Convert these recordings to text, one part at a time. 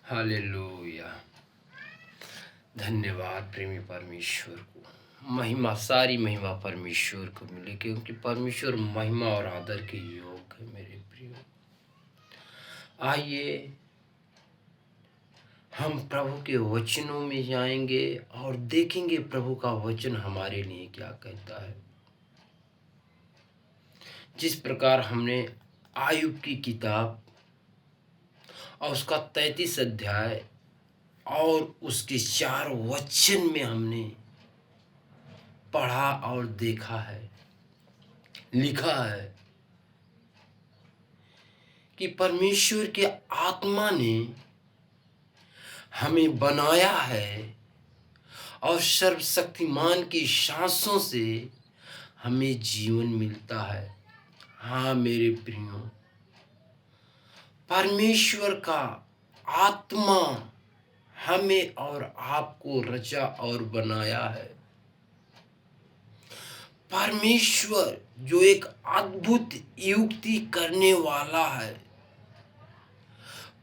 Hallelujah. धन्यवाद प्रेमी परमेश्वर को। सारी महिमा परमेश्वर को मिले, क्योंकि परमेश्वर महिमा और आदर के योग्य है। मेरे प्रियो, आइए हम प्रभु के वचनों में जाएंगे और देखेंगे प्रभु का वचन हमारे लिए क्या कहता है। जिस प्रकार हमने आयुब की किताब और उसका 33 अध्याय और उसके 4 वचन में हमने पढ़ा और देखा है, लिखा है कि परमेश्वर के आत्मा ने हमें बनाया है और सर्वशक्तिमान की सांसों से हमें जीवन मिलता है। हाँ मेरे प्रियो, परमेश्वर का आत्मा हमें और आपको रचा और बनाया है। परमेश्वर जो एक अद्भुत युक्ति करने वाला है,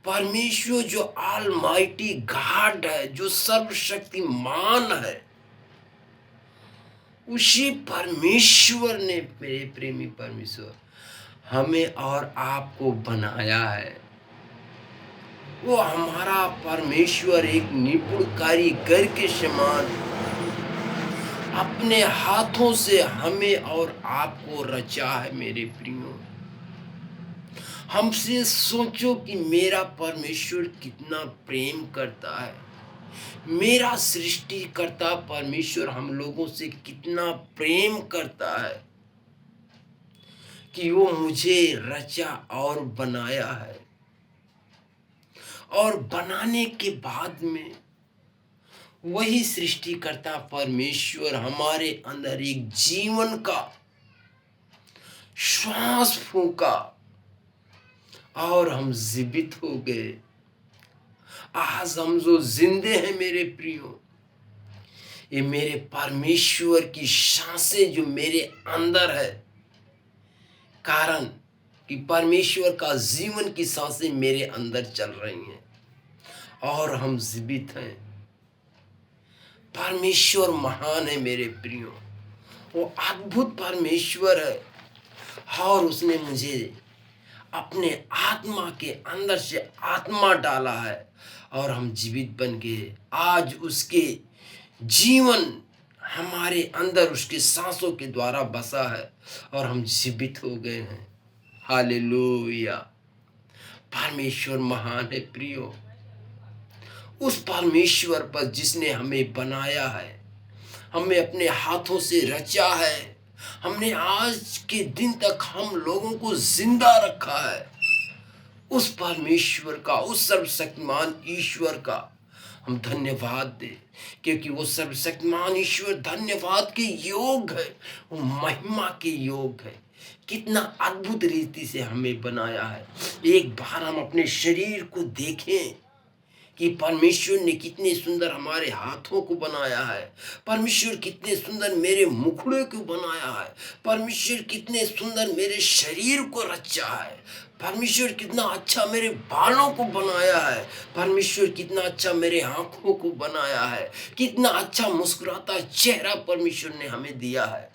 परमेश्वर जो ऑलमाइटी गॉड है, जो सर्वशक्तिमान है, उसी परमेश्वर ने, मेरे प्रेमी परमेश्वर, हमें और आपको बनाया है। वो हमारा परमेश्वर एक निपुण कारीगर के समान अपने हाथों से हमें और आपको रचा है। मेरे प्रियो, हमसे सोचो कि मेरा परमेश्वर कितना प्रेम करता है। मेरा सृष्टिकर्ता परमेश्वर हम लोगों से कितना प्रेम करता है कि वो मुझे रचा और बनाया है। और बनाने के बाद में वही सृष्टिकर्ता परमेश्वर हमारे अंदर एक जीवन का श्वास फूंका और हम जीवित हो गए। आज हम जो जिंदे हैं मेरे प्रियो, ये मेरे परमेश्वर की सांसें जो मेरे अंदर है, कारण कि परमेश्वर का जीवन की सांसें मेरे अंदर चल रही हैं और हम जीवित हैं। परमेश्वर महान है मेरे प्रियो, वो अद्भुत परमेश्वर है और उसने मुझे अपने आत्मा के अंदर से आत्मा डाला है और हम जीवित बन गए। आज उसके जीवन हमारे अंदर उसके सांसों के द्वारा बसा है और हम जीवित हो गए हैं। हालेलुया। परमेश्वर महान है प्रियो। उस परमेश्वर पर जिसने हमें बनाया है, हमें अपने हाथों से रचा है, हमने आज के दिन तक हम लोगों को जिंदा रखा है, उस परमेश्वर का, उस सर्वशक्तिमान ईश्वर का हम धन्यवाद दे, क्योंकि वो सर्वशक्तिमान ईश्वर धन्यवाद के योग्य है, वो महिमा के योग्य है। कितना अद्भुत रीति से हमें बनाया है। एक बार हम अपने शरीर को देखें कि परमेश्वर ने कितने सुंदर हमारे हाथों को बनाया है, परमेश्वर कितने सुंदर मेरे मुखड़े को बनाया है, परमेश्वर कितने सुंदर मेरे शरीर को रचा है, परमेश्वर कितना अच्छा मेरे बालों को बनाया है, परमेश्वर कितना अच्छा मेरे आंखों को बनाया है, कितना अच्छा मुस्कुराता चेहरा परमेश्वर ने हमें दिया है।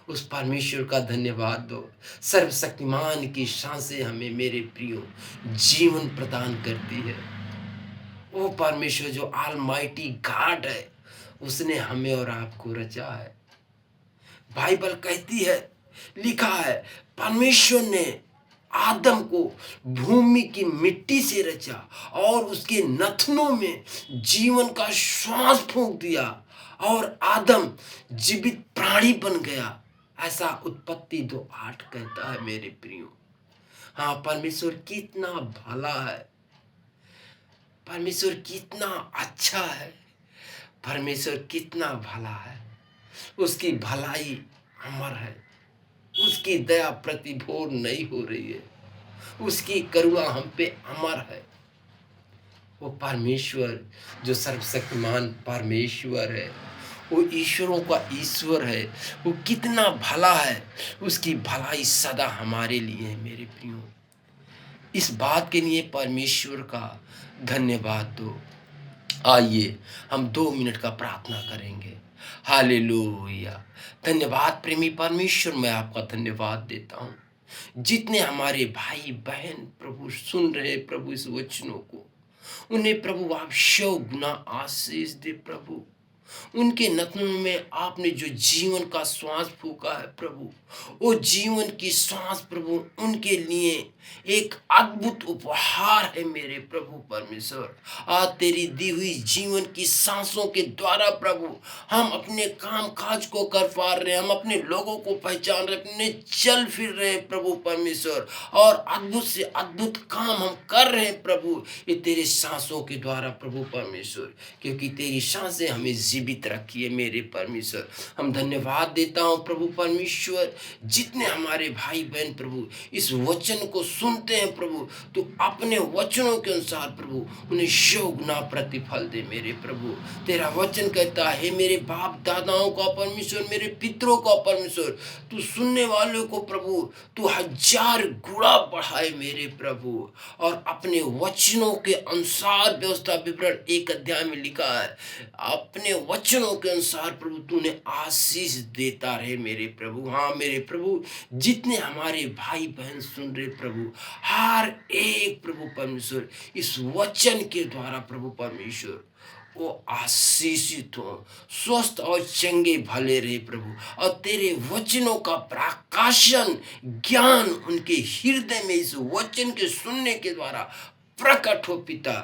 उस परमेश्वर का धन्यवाद दो। सर्वशक्तिमान की सांसें हमें मेरे प्रियो जीवन प्रदान करती है। वो परमेश्वर जो ऑलमाइटी गॉड है, उसने हमें और आपको रचा है। बाइबल कहती है, लिखा है, परमेश्वर ने आदम को भूमि की मिट्टी से रचा और उसके नथनों में जीवन का श्वास फूंक दिया और आदम जीवित प्राणी बन गया। ऐसा उत्पत्ति 2:8 कहता है मेरे प्रियो। हाँ, परमेश्वर कितना भला है, परमेश्वर कितना अच्छा है, परमेश्वर कितना भला है। उसकी भलाई अमर है, उसकी दया प्रतिभोर नहीं हो रही है, उसकी करुणा हम पे अमर है। वो परमेश्वर जो सर्वशक्तिमान परमेश्वर है, वो ईश्वरों का ईश्वर है, वो कितना भला है, उसकी भलाई सदा हमारे लिए है मेरे प्रियो। इस बात के लिए परमेश्वर का धन्यवाद दो। आइए हम 2 मिनट का प्रार्थना करेंगे। हालेलुया। धन्यवाद प्रेमी परमेश्वर, मैं आपका धन्यवाद देता हूँ। जितने हमारे भाई बहन प्रभु सुन रहे प्रभु इस वचनों को, उन्हें प्रभु आप 100 गुना आशीष दे प्रभु। उनके नथनों में आपने जो जीवन का श्वास फूका है प्रभु, वो जीवन की श्वास प्रभु उनके लिए एक अद्भुत उपहार है मेरे प्रभु परमेश्वर। आज तेरी दी हुई जीवन की सांसों के द्वारा प्रभु हम अपने काम काज को कर पा रहे हैं, हम अपने लोगों को पहचान रहे, अपने चल फिर रहे हैं प्रभु परमेश्वर, और अद्भुत से अद्भुत काम हम कर रहे हैं प्रभु, ये तेरे सांसों के द्वारा प्रभु परमेश्वर, क्योंकि तेरी सांसें हमें जीवित रखी है मेरे परमेश्वर। हम धन्यवाद देता हूँ प्रभु परमेश्वर। जितने हमारे भाई बहन प्रभु इस वचन को सुनते हैं प्रभु, तो अपने वचनों के अनुसार प्रभु उन्हें 100 गुना प्रतिफल दे मेरे प्रभु। तेरा वचन कहता है मेरे बाप दादाओं का परमेश्वर, मेरे पितरों का परमेश्वर, तू सुनने वालों को प्रभु तू 1000 गुना बढ़ाए मेरे प्रभु। और अपने वचनों के अनुसार व्यवस्था विवरण 1 अध्याय में लिखा है, अपने वचनों के अनुसार प्रभु तूने आशीष देता रहे मेरे प्रभु। हाँ मेरे प्रभु, जितने हमारे भाई बहन सुन रहे प्रभु, हर एक प्रभु परमेश्वर इस वचन के द्वारा प्रभु परमेश्वर वो आशीषित हो, स्वस्थ और चंगे भले रहे प्रभु, और तेरे वचनों का प्रकाशन ज्ञान उनके हृदय में इस वचन के सुनने के द्वारा प्रकट हो पिता,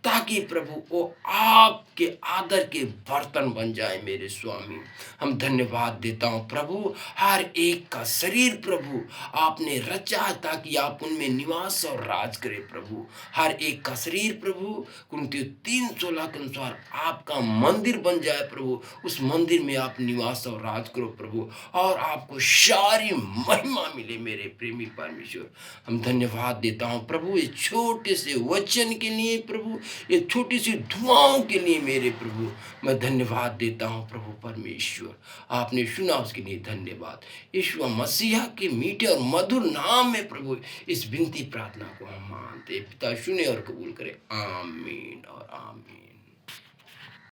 ताकि प्रभु वो आपके आदर के बर्तन बन जाए मेरे स्वामी। हम धन्यवाद देता हूँ प्रभु, हर एक का शरीर प्रभु आपने रचा है ताकि आप उनमें निवास और राज करे प्रभु। हर एक का शरीर प्रभु कुरिन्थियों 3:16 के अनुसार आपका मंदिर बन जाए प्रभु, उस मंदिर में आप निवास और राज करो प्रभु, और आपको सारी महिमा मिले मेरे प्रेमी परमेश्वर। हम धन्यवाद देता हूँ प्रभु इस छोटे से वचन के लिए प्रभु, ये छोटी सी दुआओं के लिए मेरे प्रभु मैं धन्यवाद देता हूँ प्रभु परमेश्वर। आपने सुना उसके लिए धन्यवाद। यीशु मसीहा के मीठे और मधुर नाम में प्रभु इस विनती प्रार्थना को हम मानते पिता, सुने और कबूल करें। आमीन और आमीन।